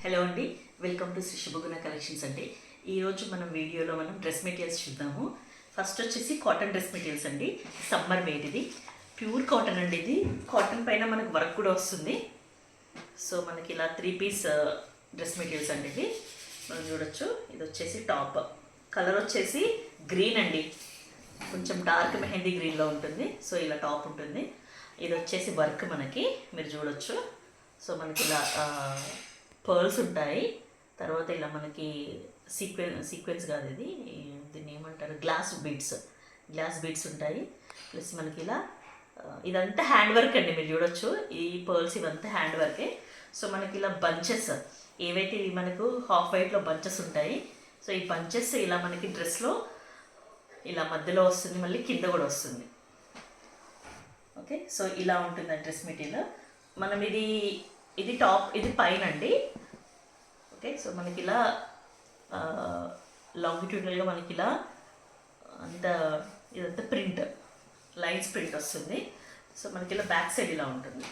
Hello అండి, welcome to Shri శుభగుణ collections అండి. ఈరోజు మనం వీడియోలో డ్రెస్ మెటీరియల్స్ చూద్దాము. ఫస్ట్ వచ్చేసి కాటన్ డ్రెస్ మెటీరియల్స్ అండి. సమ్మర్ వేర్ ఇది ప్యూర్ కాటన్ అండి. ఇది కాటన్ పైన మనకు వర్క్ కూడా వస్తుంది. సో మనకి ఇలా 3 పీస్ డ్రెస్ మెటీరియల్స్ అండి. ఇది మనం చూడొచ్చు. ఇది వచ్చేసి టాప్ కలర్ వచ్చేసి గ్రీన్ అండి, కొంచెం డార్క్ మెహందీ గ్రీన్లో ఉంటుంది. సో ఇలా టాప్ ఉంటుంది. ఇది వచ్చేసి వర్క్ మనకి మీరు చూడొచ్చు. సో మనకి ఇలా పర్ల్స్ ఉంటాయి. తర్వాత ఇలా మనకి సీక్వెన్స్ కాదు, ఇది దీన్ని ఏమంటారు, గ్లాస్ బీడ్స్ ఉంటాయి. ప్లస్ మనకి ఇలా ఇదంతా హ్యాండ్ వర్క్ అండి, మీరు చూడొచ్చు. ఈ పర్ల్స్ ఇవంతా హ్యాండ్ వర్కే. సో మనకి ఇలా బంచెస్ ఏవైతే ఇవి మనకు హాఫ్ వైట్లో బంచెస్ ఉంటాయి. సో ఈ బంచెస్ ఇలా మనకి డ్రెస్లో ఇలా మధ్యలో వస్తుంది, మళ్ళీ కింద కూడా వస్తుంది. ఓకే, సో ఇలా ఉంటుంది ఆ డ్రెస్ మెటీరియల్. మనం ఇది టాప్, ఇది పైన అండి. ఓకే, సో మనకి ఇలా లాంగిట్యూడల్గా మనకి ఇలా ఇదంతా ప్రింట్, లైన్స్ ప్రింట్ వస్తుంది. సో మనకి ఇలా బ్యాక్ సైడ్ ఇలా ఉంటుంది.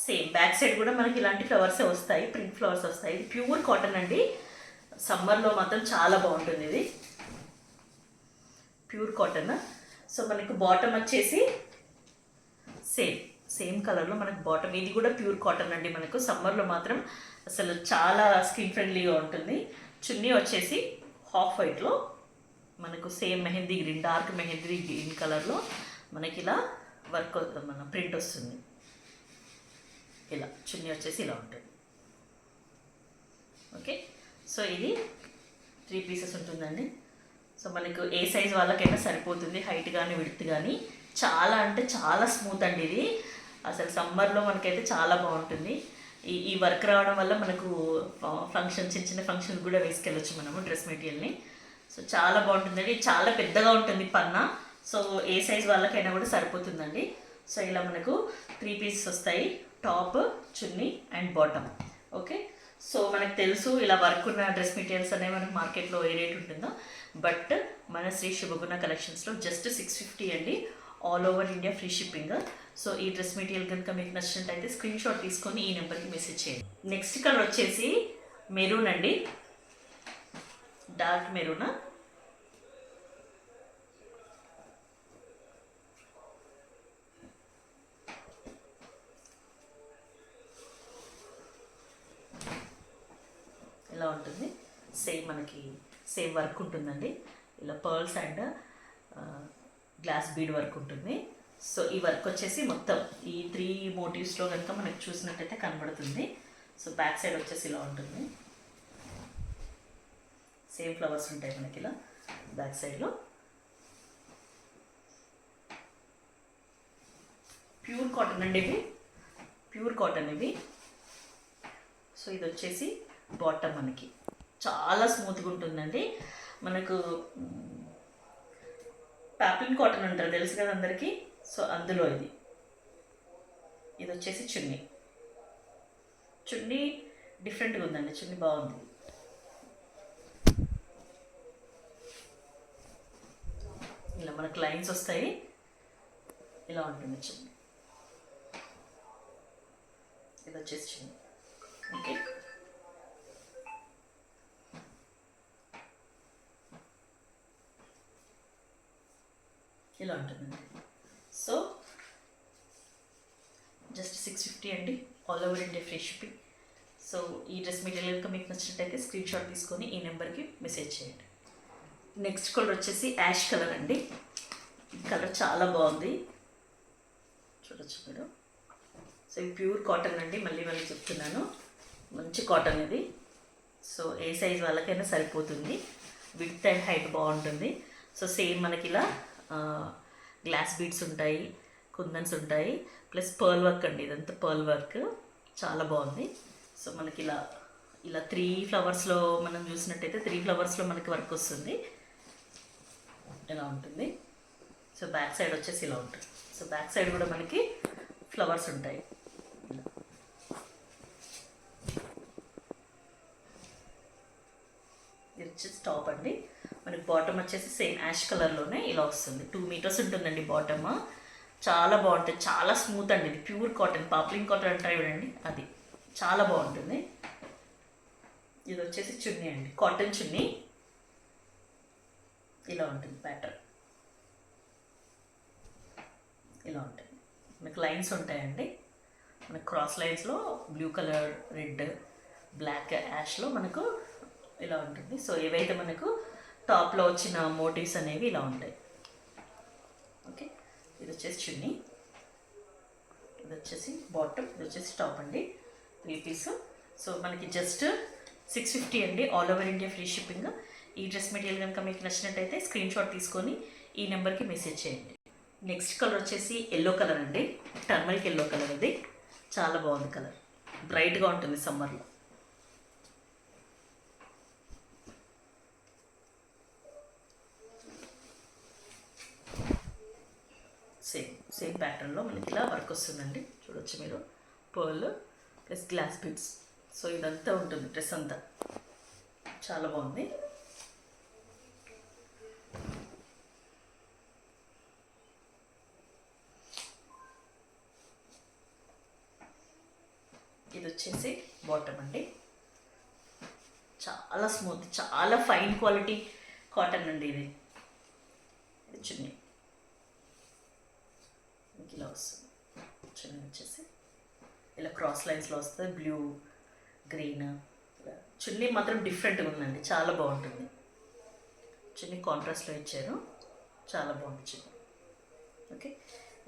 సేమ్ బ్యాక్ సైడ్ కూడా మనకి ఇలాంటి ఫ్లవర్సే వస్తాయి, ప్రింట్ ఫ్లవర్స్ వస్తాయి. ఇది ప్యూర్ కాటన్ అండి. సమ్మర్లో మాత్రం చాలా బాగుంటుంది ఇది ప్యూర్ కాటన్. సో మనకు బాటమ్ వచ్చేసి సేమ్ కలర్లో మనకు బాటమ్. ఇది కూడా ప్యూర్ కాటన్ అండి. మనకు సమ్మర్లో మాత్రం అసలు చాలా స్కిన్ ఫ్రెండ్లీగా ఉంటుంది. చున్నీ వచ్చేసి హాఫ్ వైట్లో మనకు same mehndi green, dark mehndi green కలర్లో మనకి ఇలా వర్క్ మన ప్రింట్ వస్తుంది. ఇలా చున్నీ వచ్చేసి ఇలా ఉంటుంది. ఓకే, సో ఇది 3 పీసెస్ ఉంటుందండి. సో మనకు ఏ సైజ్ వాళ్ళకైనా సరిపోతుంది, హైట్ కానీ విడ్త్ కానీ. చాలా అంటే చాలా స్మూత్ అండి ఇది. అసలు సమ్మర్లో మనకైతే చాలా బాగుంటుంది. ఈ వర్క్ రావడం వల్ల మనకు చిన్న ఫంక్షన్ కూడా వేసుకెళ్ళొచ్చు మనము డ్రెస్ మెటీరియల్ని. సో చాలా బాగుంటుందండి. చాలా పెద్దగా ఉంటుంది పన్నా. సో ఏ సైజ్ వాళ్ళకైనా కూడా సరిపోతుందండి. సో ఇలా మనకు 3 పీసెస్ వస్తాయి, top, chunni and bottom. Okay, so మనకు తెలుసు ఇలా వర్క్ ఉన్న డ్రెస్ మెటీరియల్స్ అనేవి మనకు మార్కెట్లో ఏ రేట్ ఉంటుందో. బట్ మన శ్రీ శుభగుణ కలెక్షన్స్లో జస్ట్ 650 అండి, all over India free shipping. So ఈ డ్రెస్ మెటీరియల్ కనుక మీకు నచ్చినట్టయితే స్క్రీన్ షాట్ తీసుకొని ఈ నెంబర్కి మెసేజ్ చేయండి. నెక్స్ట్ కలర్ వచ్చేసి మెరూన్ అండి, డార్క్ మెరూన్. ఇలా ఉంటుంది. మనకి సేమ్ వర్క్ ఉంటుందండి. ఇలా pearls and glass bead work ఉంటుంది. సో ఈ వర్క్ వచ్చేసి మొత్తం ఈ 3 మోటివ్స్లో కనుక మనకు చూసినట్టయితే కనబడుతుంది. సో బ్యాక్ సైడ్ వచ్చేసి ఇలా ఉంటుంది. సేమ్ ఫ్లవర్స్ ఉంటాయి మనకి ఇలా బ్యాక్ సైడ్లో. ప్యూర్ కాటన్ అండి, ఇవి ప్యూర్ కాటన్ ఇవి. సో ఇది వచ్చేసి బాటమ్ మనకి చాలా స్మూత్గా ఉంటుందండి. మనకు పాప్లిన్ కాటన్ అంటారు, తెలుసు కదా అందరికీ. సో అందులో ఇది వచ్చేసి చున్నీ డిఫరెంట్గా ఉందండి. చున్నీ బాగుంది. ఇలా మనకు లైన్స్ వస్తాయి, ఇలా ఉంటుంది చున్నీ. ఇది వచ్చేసి చున్నీ. ఓకే, ఇలా ఉంటుందండి. సో జస్ట్ 650 అండి, all over India free shipping. So ఈ డ్రెస్ మెటీరియల్ కనుక మీకు నచ్చినట్టయితే స్క్రీన్ షాట్ తీసుకొని ఈ నెంబర్కి మెసేజ్ చేయండి. నెక్స్ట్ కలర్ వచ్చేసి యాష్ కలర్ అండి. ఈ కలర్ చాలా బాగుంది, చూడొచ్చు మీరు. సో ఇది ప్యూర్ కాటన్ అండి, మళ్ళీ చెప్తున్నాను, మంచి కాటన్ ఇది. సో ఏ సైజ్ వాళ్ళకైనా సరిపోతుంది, విడ్త్ అండ్ హైట్ బాగుంటుంది. సో సేమ్ మనకి ఇలా గ్లాస్ బీడ్స్ ఉంటాయి, కుందన్స్ ఉంటాయి, ప్లస్ పర్ల్ వర్క్ అండి. ఇదంతా పర్ల్ వర్క్ చాలా బాగుంది. సో మనకి ఇలా 3 ఫ్లవర్స్లో మనం చూసినట్టయితే 3 ఫ్లవర్స్లో మనకి వర్క్ వస్తుంది, ఇలా ఉంటుంది. సో బ్యాక్ సైడ్ వచ్చేసి ఇలా ఉంటుంది. సో బ్యాక్ సైడ్ కూడా మనకి ఫ్లవర్స్ ఉంటాయి. ఇది వచ్చేసి టాప్ అండి. మనకి బాటమ్ వచ్చేసి సేమ్ యాష్ కలర్లోనే ఇలా వస్తుంది. 2 మీటర్స్ ఉంటుందండి బాటమ్. చాలా బాగుంటుంది, చాలా స్మూత్ అండి. ఇది ప్యూర్ కాటన్, పాప్లిన్ కాటన్ అంటారు చూడండి, అది చాలా బాగుంటుంది. ఇది వచ్చేసి చున్నీ అండి, కాటన్ చున్నీ. ఇలా ఉంటుంది ప్యాటర్న్, ఇలా ఉంటుంది. మనకు లైన్స్ ఉంటాయండి, మనకు క్రాస్ లైన్స్లో బ్లూ కలర్, రెడ్, బ్లాక్, యాష్లో మనకు ఇలా ఉంటుంది. సో ఏవైతే మనకు టాప్లో వచ్చిన మోటివ్స్ అనేవి ఇలా ఉంటాయి. ఓకే, ఇది వచ్చేసి చున్నీ, ఇది వచ్చేసి బాటమ్, ఇది వచ్చేసి టాప్ అండి, 3 పీస్. సో మనకి జస్ట్ 650 అండి, all over India free shipping. ఈ డ్రెస్ మెటీరియల్ కనుక మీకు నచ్చినట్టయితే స్క్రీన్ షాట్ తీసుకొని ఈ నెంబర్కి మెసేజ్ చేయండి. నెక్స్ట్ కలర్ వచ్చేసి ఎల్లో కలర్ అండి, టర్మరిక్ ఎల్లో కలర్. అది చాలా బాగుంది కలర్, బ్రైట్గా ఉంటుంది సమ్మర్లో. సేమ్ ప్యాటర్న్లో మనకి ఇలా వర్క్ వస్తుందండి, చూడొచ్చు మీరు. Pearl plus glass bits, so ఇదంతా ఉంటుంది డ్రెస్ అంతా, చాలా బాగుంది. ఇది వచ్చేసి బాటమ్ అండి, చాలా స్మూత్, చాలా ఫైన్ క్వాలిటీ కాటన్ అండి. ఇది చున్నీ ఇలా వస్తుంది. చున్నీ వచ్చేసి ఇలా క్రాస్ లైన్స్లో వస్తుంది, బ్లూ, గ్రీన్. చున్నీ మాత్రం డిఫరెంట్గా ఉందండి, చాలా బాగుంటుంది. చున్నీ కాంట్రాస్ట్లో ఇచ్చారు, చాలా బాగుంది చున్నీ. ఓకే,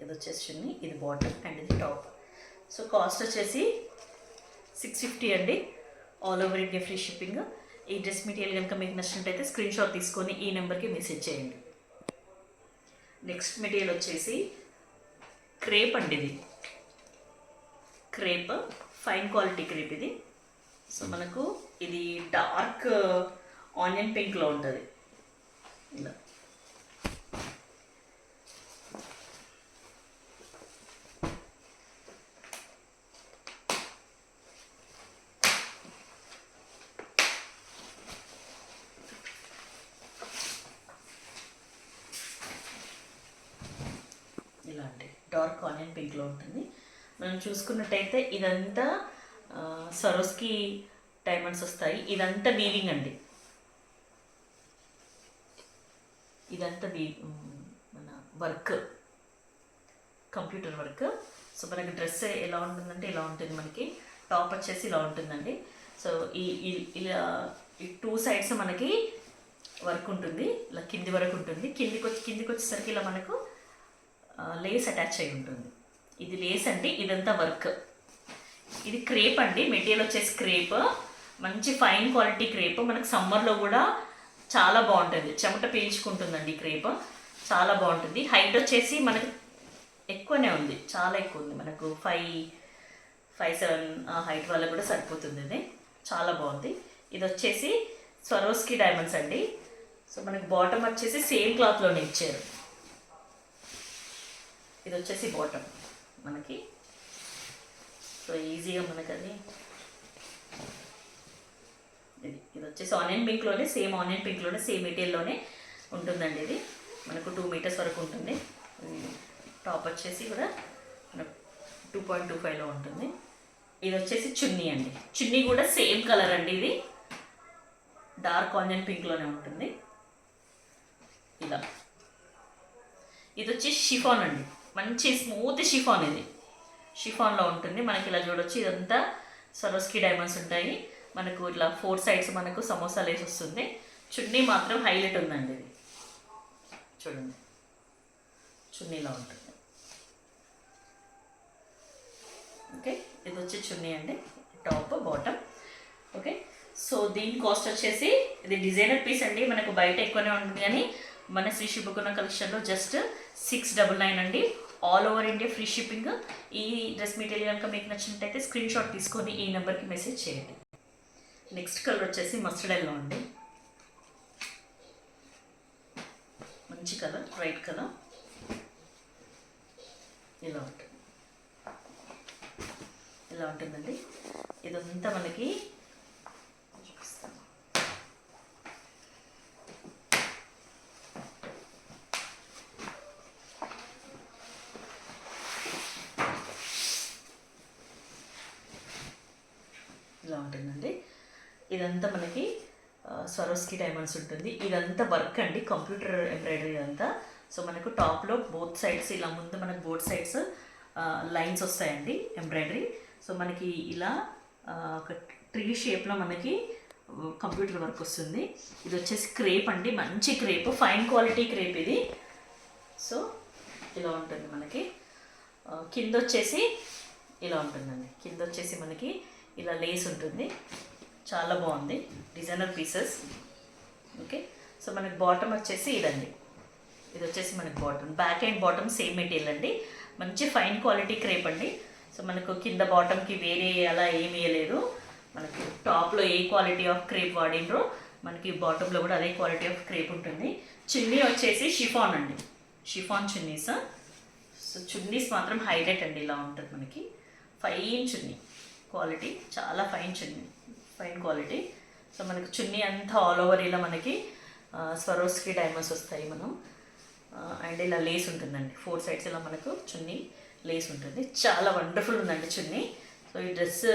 ఇది వచ్చేసి చున్నీ, ఇది బాటమ్ అండ్ ఇది టాప్. సో కాస్ట్ వచ్చేసి 650 అండి, all over India free shipping. ఈ డ్రెస్ మెటీరియల్ కనుక మీకు నచ్చినట్టయితే స్క్రీన్ షాట్ తీసుకొని ఈ నెంబర్కి మెసేజ్ చేయండి. నెక్స్ట్ మెటీరియల్ వచ్చేసి క్రేప్ అండి, ఇది క్రేప్, ఫైన్ క్వాలిటీ క్రేప్ ఇది. సో మనకు ఇది డార్క్ ఆనియన్ పింక్లో ఉంటుంది ఇలా. ఇలా అండి, డార్క్ ఆనియన్ పింక్లో ఉంటుంది. మనం చూసుకున్నట్టయితే ఇదంతా సరోస్కి డైమండ్స్ వస్తాయి. ఇదంతా వీవింగ్ అండి, ఇదంతా మన వర్క్, కంప్యూటర్ వర్క్. సో మనకి డ్రెస్ ఎలా ఉంటుందంటే ఇలా ఉంటుంది. మనకి టాప్ వచ్చేసి ఇలా ఉంటుందండి. సో ఇలా ఈ 2 సైడ్స్ మనకి వర్క్ ఉంటుంది, ఇలా కింది వరకు ఉంటుంది. కిందికి వచ్చేసరికి ఇలా మనకు లేస్ అటాచ్ అయి ఉంటుంది. ఇది లేస్ అండి, ఇదంతా వర్క్. ఇది క్రేప్ అండి, మెటీరియల్ వచ్చేసి క్రేప్, మంచి ఫైన్ క్వాలిటీ క్రేప్. మనకు సమ్మర్లో కూడా చాలా బాగుంటుంది, చెమట పీల్చుకుంటుందండి క్రేప్, చాలా బాగుంటుంది. హైట్ వచ్చేసి మనకు ఎక్కువనే ఉంది, చాలా ఎక్కువ ఉంది. మనకు 5'7" హైట్ వల్ల కూడా సరిపోతుంది. ఇది చాలా బాగుంది. ఇది వచ్చేసి స్వరోస్కి డైమండ్స్ అండి. సో మనకు బాటమ్ వచ్చేసి సేమ్ క్లాత్లోనే ఇచ్చారు. ఇది వచ్చేసి బాటమ్ మనకి. సో ఈజీగా మనకది ఇది వచ్చేసి ఆనియన్ పింక్లోనే, సేమ్ ఆనియన్ పింక్లోనే, సేమ్ మెటీరియల్లోనే ఉంటుందండి. ఇది మనకు 2 మీటర్స్ వరకు ఉంటుంది. టాప్ వచ్చేసి కూడా మనకు 2.25లో ఉంటుంది. ఇది వచ్చేసి చున్నీ అండి, చున్నీ కూడా సేమ్ కలర్ అండి. ఇది డార్క్ ఆనియన్ పింక్లోనే ఉంటుంది ఇలా. ఇది వచ్చేసి షిఫాన్ అండి, మంచి స్మూత్ షిఫాన్. ఇది షిఫాన్లో ఉంటుంది. మనకి ఇలా చూడొచ్చు, ఇదంతా సరోస్కి డైమండ్స్ ఉంటాయి. మనకు ఇట్లా 4 సైడ్స్ మనకు సమోసా లేస్ వస్తుంది. చున్నీ మాత్రం హైలైట్ ఉందండి. ఇది చూడండి, చున్నీలా ఉంటుంది. ఓకే, ఇది వచ్చి చున్నీ అండి, టాప్ బాటమ్. ఓకే, సో దీని కాస్ట్ వచ్చేసి, ఇది డిజైనర్ పీస్ అండి, మనకు బయట ఎక్కువనే ఉంటుంది కానీ మన శ్రీ శుభగుణ కలెక్షన్లో జస్ట్ 699 అండి, all over India free shipping. ఈ డ్రెస్ మెటీరియల్ కనుక మీకు నచ్చినట్టయితే స్క్రీన్ షాట్ తీసుకొని ఈ నెంబర్కి మెసేజ్ చేయండి. నెక్స్ట్ కలర్ వచ్చేసి మస్టర్డ్ ఎల్లో అండి, మంచి కలర్, బ్రైట్ కలర్. ఇలా ఉంటుంది, ఇలా ఉంటుందండి. ఇదంతా మనకి చూపిస్తాను. ఇలా ఉంటుందండి. ఇదంతా మనకి స్వరోస్కి డైమండ్స్ ఉంటుంది. ఇదంతా వర్క్ అండి, కంప్యూటర్ ఎంబ్రాయిడరీ అంతా. సో మనకు టాప్లో బోత్ సైడ్స్ ఇలా ముందు మనకు బోత్ సైడ్స్ లైన్స్ వస్తాయండి ఎంబ్రాయిడరీ. సో మనకి ఇలా ఒక ట్రీ షేప్లో మనకి కంప్యూటర్ వర్క్ వస్తుంది. ఇది వచ్చేసి క్రేప్ అండి, మంచి క్రేప్, ఫైన్ క్వాలిటీ క్రేప్ ఇది. సో ఇలా ఉంటుంది మనకి. కింద వచ్చేసి ఇలా ఉంటుందండి. కింద వచ్చేసి మనకి ఇలా లేస్ ఉంటుంది, చాలా బాగుంది, డిజైనర్ పీసెస్. ఓకే, సో మనకి బాటమ్ వచ్చేసి ఇదండి. ఇది వచ్చేసి మనకి bottom, back and bottom same material అండి, మంచి ఫైన్ క్వాలిటీ క్రేప్ అండి. సో మనకు కింద బాటమ్కి వేరే అలా ఏమి వేయలేదు. మనకి టాప్లో ఏ క్వాలిటీ ఆఫ్ క్రేప్ వాడినరో మనకి బాటంలో కూడా అదే క్వాలిటీ ఆఫ్ క్రేప్ ఉంటుంది. చున్నీ వచ్చేసి షిఫాన్ అండి, షిఫాన్ చున్నీస్. సో చున్నీస్ మాత్రం హైలైట్ అండి, ఇలా ఉంటుంది మనకి ఫైన్ చున్నీ క్వాలిటీ, చాలా ఫైన్ చున్నీ, ఫైన్ క్వాలిటీ. సో మనకి చున్నీ అంతా ఆల్ ఓవర్ ఇలా మనకి స్వరోస్కి డైమండ్స్ వస్తాయి మనం. అండ్ ఇలా లేస్ ఉంటుందండి, 4 సైడ్స్ ఇలా మనకు చున్నీ లేస్ ఉంటుంది, చాలా వండర్ఫుల్ ఉందండి చున్నీ. సో ఈ డ్రెస్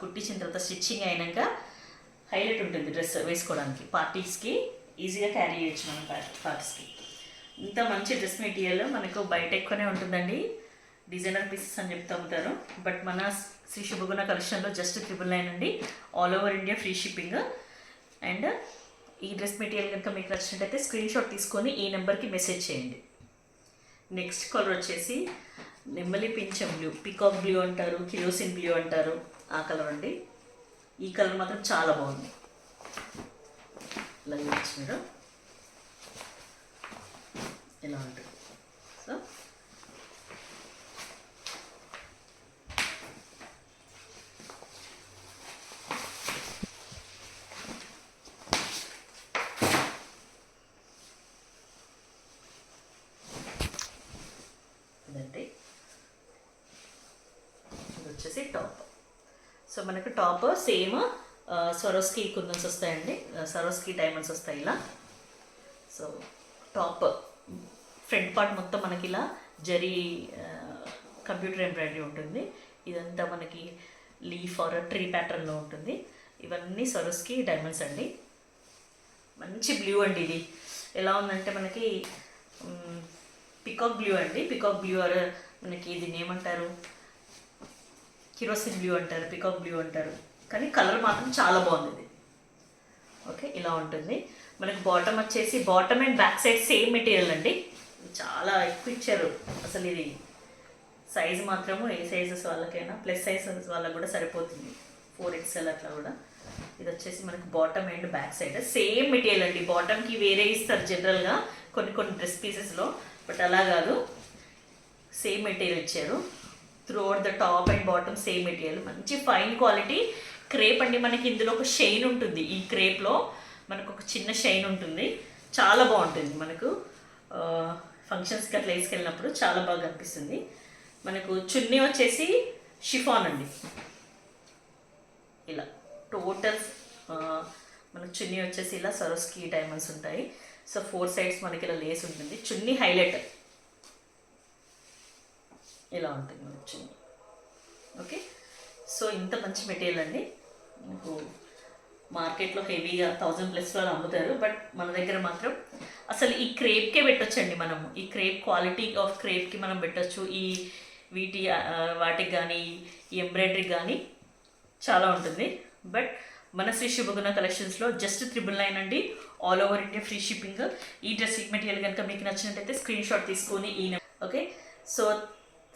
కుట్టించిన తర్వాత స్టిచ్చింగ్ అయినాక హైలైట్ ఉంటుంది డ్రెస్ వేసుకోవడానికి, పార్టీస్కి ఈజీగా క్యారీ చేయొచ్చు మనం పార్టీస్కి. ఇంత మంచి డ్రెస్ మెటీరియల్ మనకు బయట ఎక్కువనే ఉంటుందండి, డిజైనర్ పీసెస్ అని చెప్తూ ఉంటారు. బట్ మన శ్రీ శుభగుణ కలెక్షన్లో జస్ట్ 999 అండి, all over India free shipping. And ఈ డ్రెస్ మెటీరియల్ కనుక మీకు నచ్చినట్టయితే స్క్రీన్ షాట్ తీసుకొని ఈ నెంబర్కి మెసేజ్ చేయండి. నెక్స్ట్ కలర్ వచ్చేసి నెమ్మలి పింఛం బ్లూ, పికాక్ బ్లూ అంటారు, కిరోసిన్ బ్లూ అంటారు, ఆ కలర్ అండి. ఈ కలర్ మాత్రం చాలా బాగుంది, ఇలా చూడొచ్చు మీరు, ఇలా ఉంటుంది. సో ఇదండి, ఇది వచ్చేసి టాప్. సో మనకు టాప్ సేమ్ స్వరోస్కి కుందన్స్ వస్తాయండి, స్వరోస్కి డైమండ్స్ వస్తాయి ఇలా. సో టాప్ ఫ్రంట్ పార్ట్ మొత్తం మనకి ఇలా జరీ కంప్యూటర్ ఎంబ్రాయిడరీ ఉంటుంది. ఇదంతా మనకి లీఫ్ ఆర్ ట్రీ ప్యాటర్న్లో ఉంటుంది. ఇవన్నీ స్వరోస్కి డైమండ్స్ అండి, మంచి బ్లూ అండి. ఇది ఎలా ఉందంటే మనకి పికాక్ బ్లూ అండి, పికాక్ బ్లూ ఆర్ మనకి దీన్ని ఏమంటారు, కిరోసిన్ బ్లూ అంటారు, పికాక్ బ్లూ అంటారు, కానీ కలర్ మాత్రం చాలా బాగుంది ఇది. ఓకే, ఇలా ఉంటుంది మనకి. బాటమ్ వచ్చేసి bottom and back side same material అండి, చాలా ఎక్కువ ఇచ్చారు అసలు. ఇది సైజ్ మాత్రము ఏ సైజెస్ వాళ్ళకైనా ప్లస్ సైజెస్ వాళ్ళకి కూడా సరిపోతుంది, 4XL అట్లా కూడా. ఇది వచ్చేసి మనకి bottom and back side same material అండి. బాటమ్కి వేరే ఇస్తారు జనరల్గా కొన్ని డ్రెస్ పీసెస్లో, బట్ అలా కాదు, సేమ్ మెటీరియల్ ఇచ్చారు. Through out the top and bottom same material, మంచి ఫైన్ క్వాలిటీ క్రేప్ అండి. మనకి ఇందులో ఒక షైన్ ఉంటుంది, ఈ క్రేప్లో మనకు ఒక చిన్న షైన్ ఉంటుంది, చాలా బాగుంటుంది. మనకు ఫంక్షన్స్కి అట్లా వేసుకెళ్ళినప్పుడు చాలా బాగా అనిపిస్తుంది. మనకు చున్నీ వచ్చేసి షిఫాన్ అండి, ఇలా టోటల్ మనకు చున్నీ వచ్చేసి ఇలా స్వరోస్కి డైమండ్స్ ఉంటాయి. సో 4 సైడ్స్ మనకి ఇలా లేస్ ఉంటుంది, చున్నీ హైలైట్ ఇలా ఉంటుంది మనకు చున్నీ. ఓకే, సో ఇంత మంచి మెటీరియల్ అండి. మీకు మార్కెట్లో హెవీగా 1000+ అమ్ముతారు, బట్ మన దగ్గర మాత్రం అసలు ఈ క్రేప్కే పెట్టొచ్చండి మనము. ఈ క్రేప్ క్వాలిటీ ఆఫ్ క్రేప్కి మనం పెట్టచ్చు, ఈ వాటికి కానీ ఈ ఎంబ్రాయిడరీ కానీ చాలా ఉంటుంది. బట్ మన శ్రీ శుభగుణ కలెక్షన్స్లో జస్ట్ 999 అండి, all over India free shipping. ఈ డ్రెస్ మెటీరియల్ కనుక మీకు నచ్చినట్టయితే స్క్రీన్ షాట్ తీసుకొని ఓకే, సో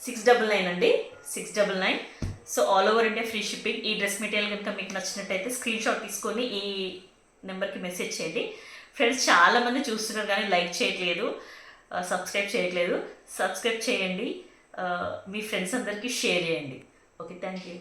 699 అండి, 699. So all over India free shipping. ఈ డ్రెస్ మెటీరియల్ కనుక మీకు నచ్చినట్టయితే స్క్రీన్ షాట్ తీసుకొని ఈ నెంబర్కి మెసేజ్ చేయండి. ఫ్రెండ్స్ చాలామంది చూస్తున్నారు కానీ లైక్ చేయట్లేదు, సబ్స్క్రైబ్ చేయట్లేదు. సబ్స్క్రైబ్ చేయండి, మీ ఫ్రెండ్స్ అందరికీ షేర్ చేయండి. Okay, thank you.